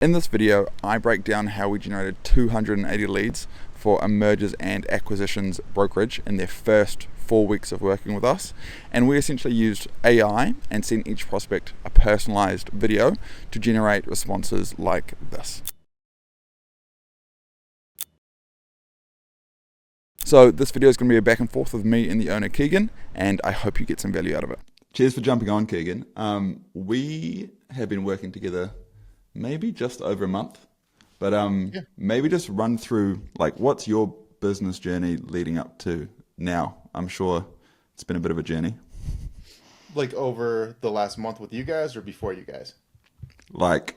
In this video, I break down how we generated 280 leads for a mergers and acquisitions brokerage in their first 4 weeks of working with us. And we essentially used AI and sent each prospect a personalized video to generate responses like this. So this video is going to be a back and forth with me and the owner Kegan, and I hope you get some value out of it. Cheers for jumping on, Kegan. We have been working together maybe just over a month, but maybe just run through like what's your business journey leading up to now. I'm sure it's been a bit of a journey. Like over the last month with you guys or before you guys? Like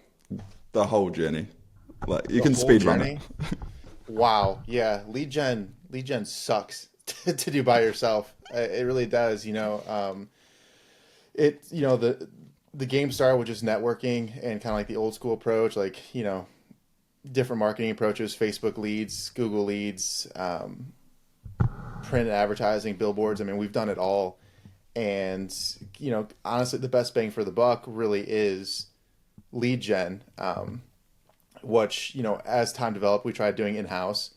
the whole journey. Like you The can whole speed run it. journey? Wow. Yeah. Lead gen sucks to do by yourself. It really does. The game started with just networking and kind of like the old school approach, like, different marketing approaches, Facebook leads, Google leads, print advertising, billboards. I mean, we've done it all. And, honestly, the best bang for the buck really is lead gen, which, as time developed, we tried doing in-house.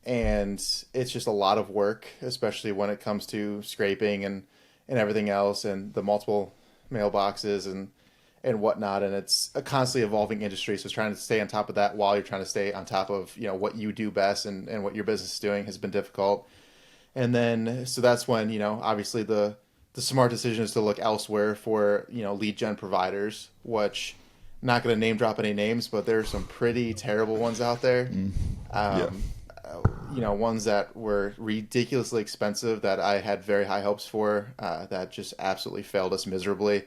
And it's just a lot of work, especially when it comes to scraping and everything else and the multiple mailboxes and whatnot. And it's a constantly evolving industry. So trying to stay on top of that while you're trying to stay on top of, what you do best and what your business is doing has been difficult. And then, so that's when, obviously the smart decision is to look elsewhere for, lead gen providers, which I'm not going to name drop any names, but there are some pretty terrible ones out there. Yeah. Um, Ones that were ridiculously expensive that I had very high hopes for, that just absolutely failed us miserably,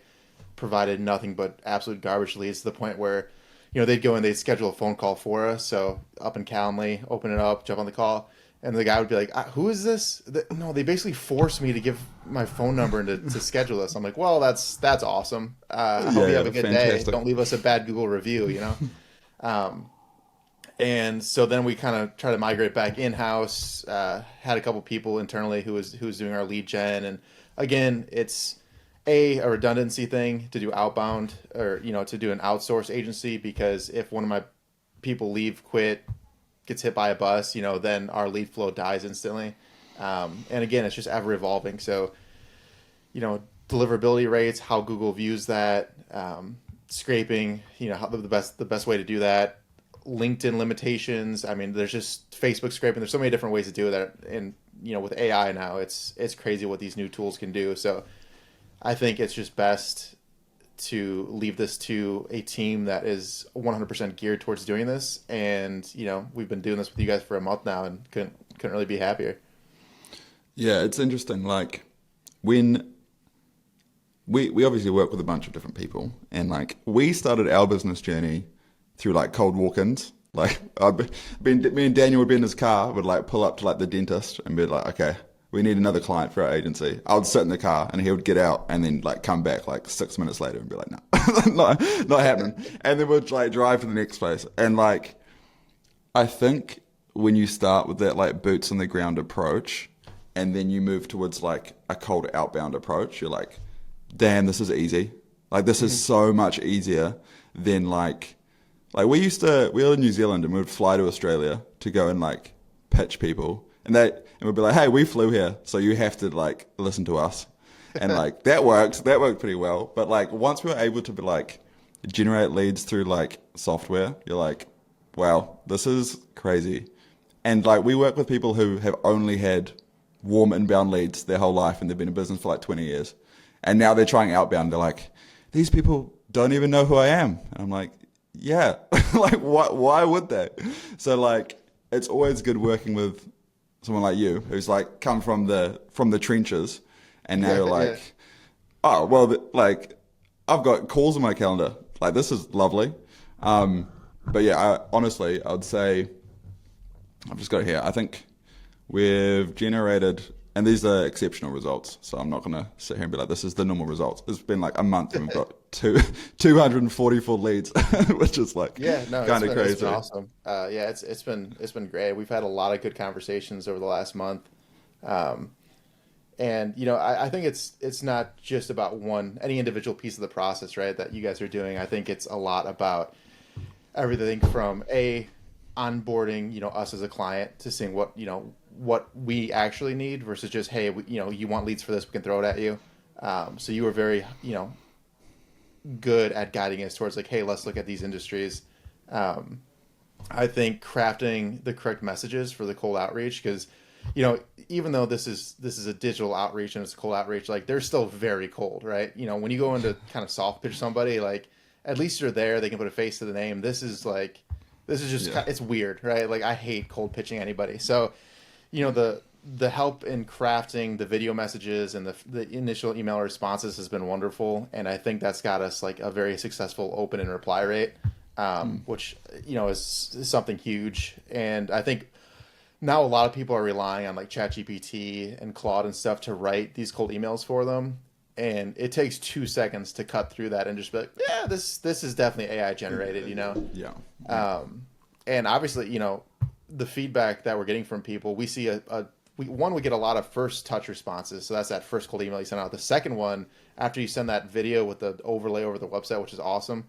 provided nothing but absolute garbage leads to the point where, they'd go and they'd schedule a phone call for us. So up in Calendly, open it up, jump on the call, and the guy would be like, "Who is this?" No, they basically forced me to give my phone number and to schedule this. I'm like, "Well, that's awesome. I hope you have Yeah, a good day. fantastic. Don't leave us a bad Google review." Um, and so then we kind of try to migrate back in house. Had a couple people internally who was doing our lead gen, and again, it's a redundancy thing to do outbound or to do an outsource agency, because if one of my people leave, quit, gets hit by a bus, then our lead flow dies instantly. And again, it's just ever evolving. So deliverability rates, how Google views that, scraping, how the best way to do that, LinkedIn limitations. I mean, there's just Facebook scraping. There's so many different ways to do that, and with AI now, it's crazy what these new tools can do. So I think it's just best to leave this to a team that is 100% geared towards doing this. And we've been doing this with you guys for a month now, and couldn't really be happier. Yeah, it's interesting. Like when we obviously work with a bunch of different people, and like we started our business journey through like cold walk-ins. Like me and Daniel would be in his car, would like pull up to like the dentist and be like, "Okay, we need another client for our agency." I would sit in the car and he would get out and then like come back like 6 minutes later and be like, "No, not happening." And then we'd like drive to the next place. And like, I think when you start with that like boots on the ground approach, and then you move towards like a cold outbound approach, you're like, "Damn, this is easy. Like this is so much easier than like we were in New Zealand and we would fly to Australia to go and like pitch people, and we'd be like, "Hey, we flew here, so you have to like listen to us." And like that worked pretty well. But like once we were able to be like generate leads through like software, you're like, "Wow, this is crazy." And like we work with people who have only had warm inbound leads their whole life, and they've been in business for like 20 years, and now they're trying outbound. They're like, "These people don't even know who I am." And I'm like, "Yeah." Like why would they? So like it's always good working with someone like you who's like come from the trenches, and now Yeah, you're yeah. like, "Oh well, like I've got calls on my calendar, like this is lovely." But yeah, honestly I would say I've just got it here. I think we've generated, and these are exceptional results, so I'm not going to sit here and be like, "This is the normal results." It's been like a month and we've got 244 leads, which is like Yeah, no, kind of it's been crazy. awesome. Yeah, it's been great. We've had a lot of good conversations over the last month. Um, and I think it's not just about any individual piece of the process, right, that you guys are doing. I think it's a lot about everything from onboarding, us as a client to seeing what we actually need versus just, hey, you want leads for this, we can throw it at you. So you were very, good at guiding us towards like, hey, let's look at these industries. I think crafting the correct messages for the cold outreach, because even though this is a digital outreach and it's a cold outreach, like they're still very cold, right? When you go into kind of soft pitch somebody, like at least you're there, they can put a face to the name. This is just it's weird, right? Like I hate cold pitching anybody. So the help in crafting the video messages and the initial email responses has been wonderful, and I think that's got us like a very successful open and reply rate, which is something huge. And I think now a lot of people are relying on like ChatGPT and Claude and stuff to write these cold emails for them, and it takes 2 seconds to cut through that and just be like, yeah, this is definitely AI generated, Yeah. And obviously, the feedback that we're getting from people, we see we get a lot of first touch responses. So that's that first cold email you send out. The second one, after you send that video with the overlay over the website, which is awesome.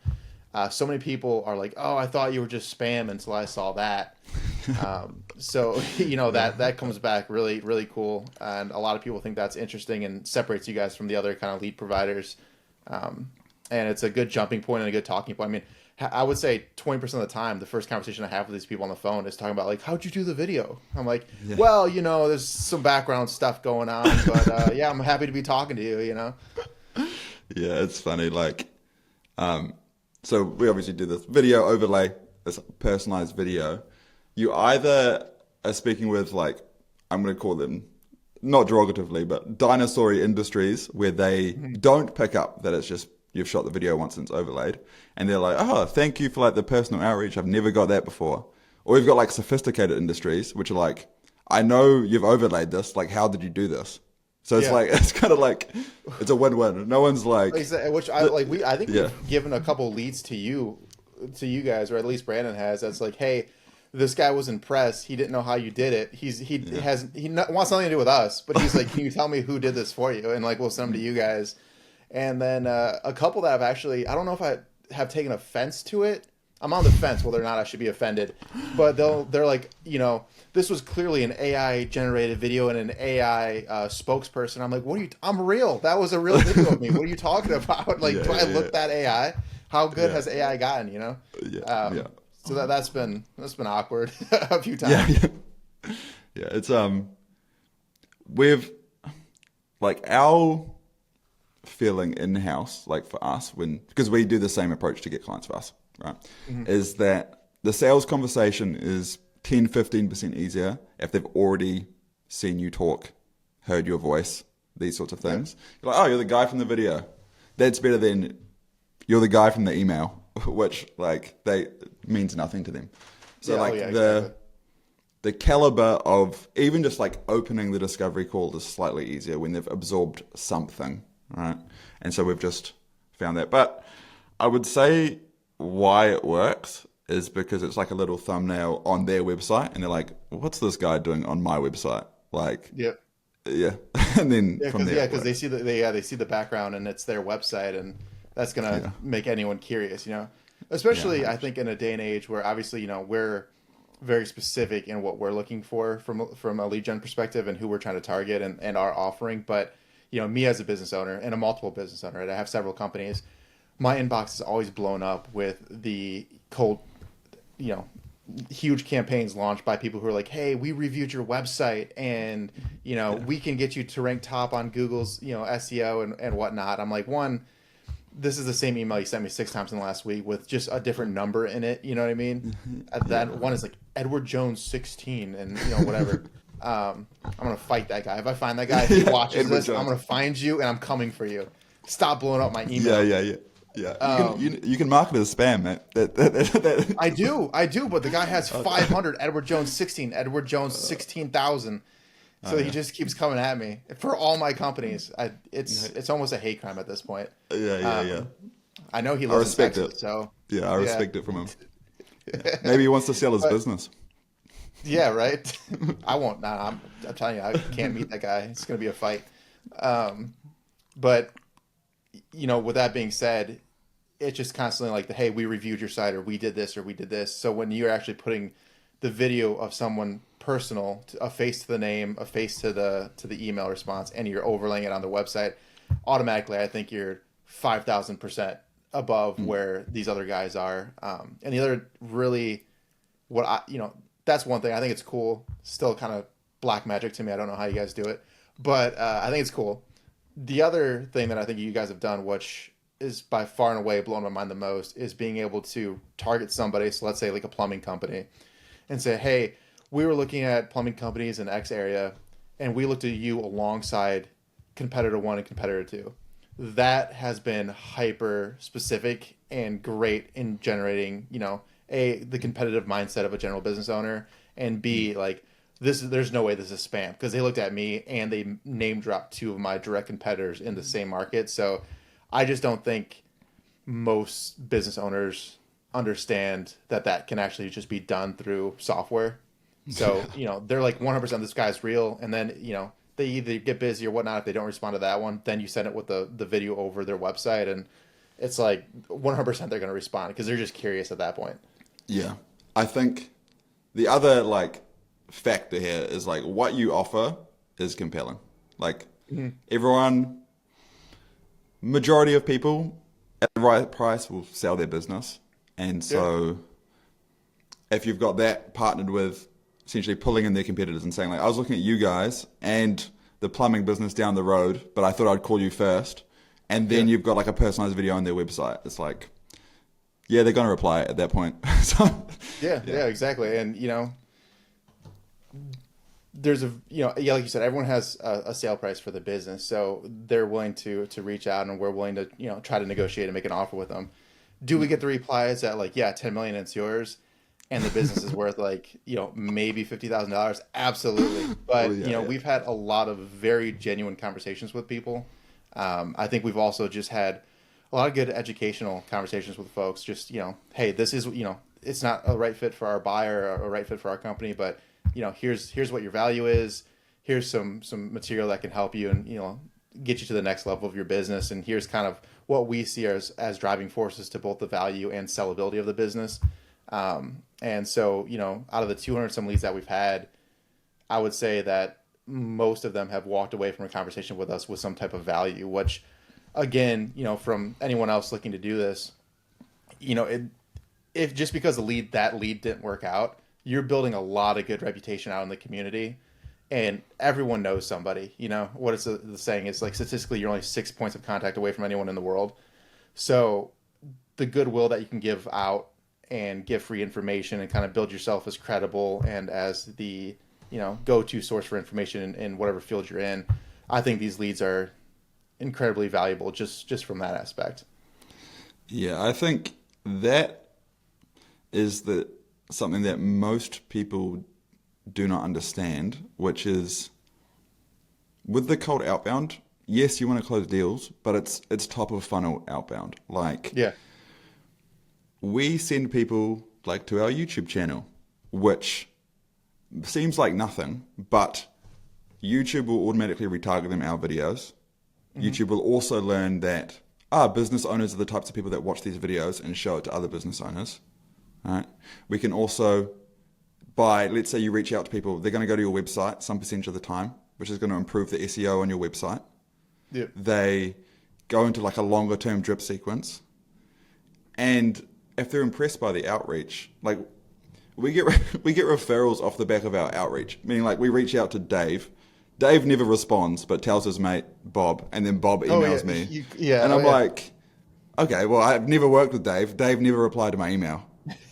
So many people are like, oh, I thought you were just spam until I saw that. So, that comes back really, really cool. And a lot of people think that's interesting and separates you guys from the other kind of lead providers. And it's a good jumping point and a good talking point. I mean, I would say 20% of the time, the first conversation I have with these people on the phone is talking about like, how'd you do the video? I'm like, well, there's some background stuff going on, but yeah, I'm happy to be talking to you, Yeah, it's funny. Like, so we obviously do this video overlay, this personalized video. You either are speaking with like, I'm going to call them, not derogatively, but dinosaur industries where they don't pick up that it's just you've shot the video once and it's overlaid, and they're like, oh, thank you for like the personal outreach, I've never got that before. Or we've got like sophisticated industries which are like, I know you've overlaid this, like how did you do this? So it's like, it's kind of like, it's a win-win. No one's like, which I think we've given a couple leads to you guys, or at least Brandon has, that's like, hey, this guy was impressed, he didn't know how you did it, he wants nothing to do with us, but he's like, can you tell me who did this for you, and like we'll send them to you guys. And then a couple that have actually, I don't know if I have taken offense to it. I'm on the fence whether or not I should be offended. But they're like, this was clearly an AI generated video and an AI spokesperson. I'm like, I'm real. That was a real video of me. What are you talking about? Like, do I look that AI? How good has AI gotten, So that's been awkward a few times. Yeah, it's we've like our feeling in-house, like for us, because we do the same approach to get clients for us, right? Is that the sales conversation is 10-15% easier if they've already seen you talk, heard your voice, these sorts of things. You're like, oh, you're the guy from the video. That's better than you're the guy from the email, which like means nothing to them. So the caliber of even just like opening the discovery call is slightly easier when they've absorbed something, right? And so we've just found that. But I would say why it works is because it's like a little thumbnail on their website, and they're like, what's this guy doing on my website? Like, yeah. And then from there, because they see they see the background and it's their website, and that's gonna make anyone curious, Especially I think in a day and age where obviously we're very specific in what we're looking for from a lead gen perspective and who we're trying to target and our offering. But me as a business owner and a multiple business owner, right? I have several companies. My inbox is always blown up with the cold, huge campaigns launched by people who are like, hey, we reviewed your website and, we can get you to rank top on Google's, SEO and whatnot. I'm like, one, this is the same email you sent me 6 times in the last week with just a different number in it. You know what I mean? That one is like Edward Jones 16 and, whatever. I'm going to fight that guy. If I find that guy, if he watches Edward this, Jones. I'm going to find you and I'm coming for you. Stop blowing up my email. Yeah. You can mark it as spam, man. I do, but the guy has 500 Edward Jones 16, Edward Jones 16,000. So he just keeps coming at me for all my companies. It's almost a hate crime at this point. Yeah. I know he lives in Texas, so I respect it from him. Yeah. Maybe he wants to sell his business. Yeah, right. I won't. Nah, I'm telling you, I can't meet that guy. It's going to be a fight. But with that being said, it's just constantly like hey, we reviewed your site, or we did this, or we did this. So when you're actually putting the video of someone personal, a face to the name, a face to the email response, and you're overlaying it on the website, automatically, I think you're 5,000% above where these other guys are. And the other really, that's one thing. I think it's cool. Still kind of black magic to me. I don't know how you guys do it, but I think it's cool. The other thing that I think you guys have done, which is by far and away blowing my mind the most, is being able to target somebody. So let's say like a plumbing company, and say, hey, we were looking at plumbing companies in X area, and we looked at you alongside competitor one and competitor two. That has been hyper specific and great in generating, the competitive mindset of a general business owner, and B, like there's no way this is spam, because they looked at me and they name dropped two of my direct competitors in the same market. So I just don't think most business owners understand that can actually just be done through software. So, they're like 100% this guy's real. And then, they either get busy or whatnot. If they don't respond to that one, then you send it with the video over their website. And it's like 100% they're going to respond because they're just curious at that point. Yeah. I think the other like factor here is like what you offer is compelling. Like everyone, majority of people at the right price will sell their business. And so if you've got that partnered with essentially pulling in their competitors and saying like, I was looking at you guys and the plumbing business down the road, but I thought I'd call you first. And then you've got like a personalized video on their website. It's like, yeah, they're going to reply at that point. So, yeah, exactly. And, there's like you said, everyone has a sale price for the business. So they're willing to reach out, and we're willing to, try to negotiate and make an offer with them. Do we get the replies that like, yeah, 10 million, it's yours, and the business is worth like, maybe $50,000? Absolutely. But, we've had a lot of very genuine conversations with people. I think we've also just had a lot of good educational conversations with folks. Just, hey, this is, it's not a right fit for our buyer or a right fit for our company, but, here's what your value is. Here's some material that can help you and, get you to the next level of your business. And here's kind of what we see as driving forces to both the value and sellability of the business. And so, out of the 200 some leads that we've had, I would say that most of them have walked away from a conversation with us with some type of value, which again, from anyone else looking to do this, if just because that lead didn't work out, you're building a lot of good reputation out in the community, and everyone knows somebody. What it's the saying is like, statistically, you're only 6 points of contact away from anyone in the world. So the goodwill that you can give out and give free information and kind of build yourself as credible and as the go-to source for information in whatever field you're in, I think these leads are incredibly valuable just from that aspect. Yeah, I think that is something that most people do not understand, which is with the cold outbound, yes, you want to close deals, but it's top of funnel outbound. Like, we send people like to our YouTube channel, which seems like nothing, but YouTube will automatically retarget them our videos. YouTube will also learn that business owners are the types of people that watch these videos and show it to other business owners. All right. We can also, let's say you reach out to people, they're going to go to your website some percentage of the time, which is going to improve the SEO on your website. Yep. They go into like a longer term drip sequence. And if they're impressed by the outreach, like we get referrals off the back of our outreach, meaning like we reach out to Dave. Dave never responds, but tells his mate Bob, and then Bob emails me. And I'm like, okay, well, I've never worked with Dave. Dave never replied to my email.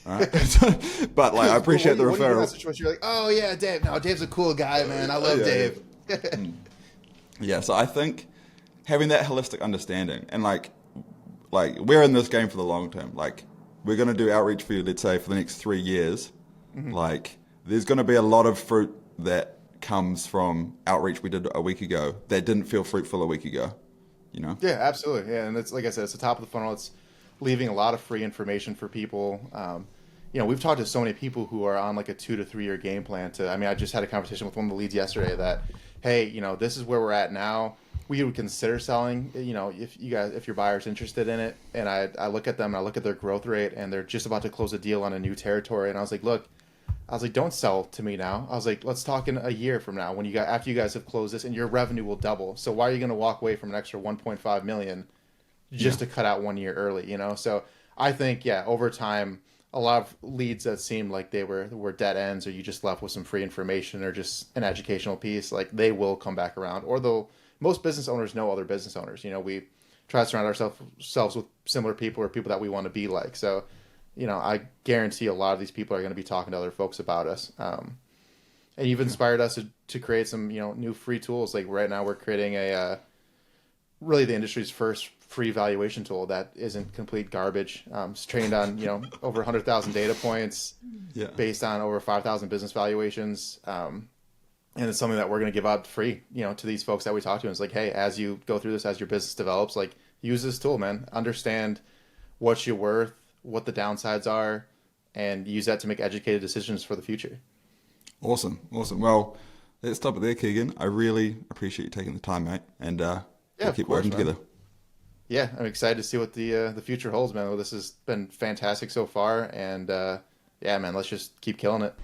All right? But like, I appreciate the referral. When you're in that situation, you're like, oh yeah, Dave. No, Dave's a cool guy, man. I love Dave. Yeah, so I think having that holistic understanding, and like we're in this game for the long term. Like, we're going to do outreach for you, let's say, for the next 3 years. Like, there's going to be a lot of fruit that comes from outreach we did a week ago that didn't feel fruitful a week ago, Yeah, absolutely. Yeah, and it's like I said, it's the top of the funnel. It's leaving a lot of free information for people. We've talked to so many people who are on like a 2 to 3 year game plan I just had a conversation with one of the leads yesterday that, hey, this is where we're at now. we would consider selling, if your buyer's interested in it. And I look at them, and I look at their growth rate, and they're just about to close a deal on a new territory. And I was like, look, don't sell to me now. I was like, let's talk in a year from now after you guys have closed this, and your revenue will double. So why are you going to walk away from an extra 1.5 million just to cut out 1 year early? So I think, over time, a lot of leads that seemed like they were dead ends, or you just left with some free information or just an educational piece, like they will come back around. Or most business owners know other business owners. We try to surround ourselves with similar people or people that we want to be like. So, I guarantee a lot of these people are going to be talking to other folks about us. And you've inspired us to create some, new free tools. Like right now we're creating really the industry's first free valuation tool that isn't complete garbage. It's trained on, over 100,000 data points based on over 5,000 business valuations. And it's something that we're going to give out free, to these folks that we talk to. And it's like, hey, as you go through this, as your business develops, like use this tool, man. Understand what you're worth, what the downsides are, and use that to make educated decisions for the future. Awesome. Well, let's stop it there, Kegan. I really appreciate you taking the time, mate. And we'll keep working together. Yeah, I'm excited to see what the future holds, man. Well, this has been fantastic so far. And man, let's just keep killing it.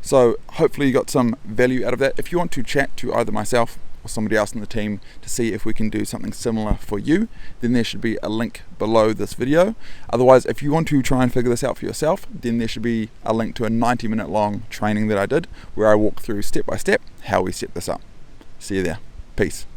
So hopefully you got some value out of that. If you want to chat to either myself or somebody else in the team to see if we can do something similar for you, then there should be a link below this video. Otherwise, if you want to try and figure this out for yourself, then there should be a link to a 90-minute long training that I did where I walk through step by step how we set this up. See you there. Peace.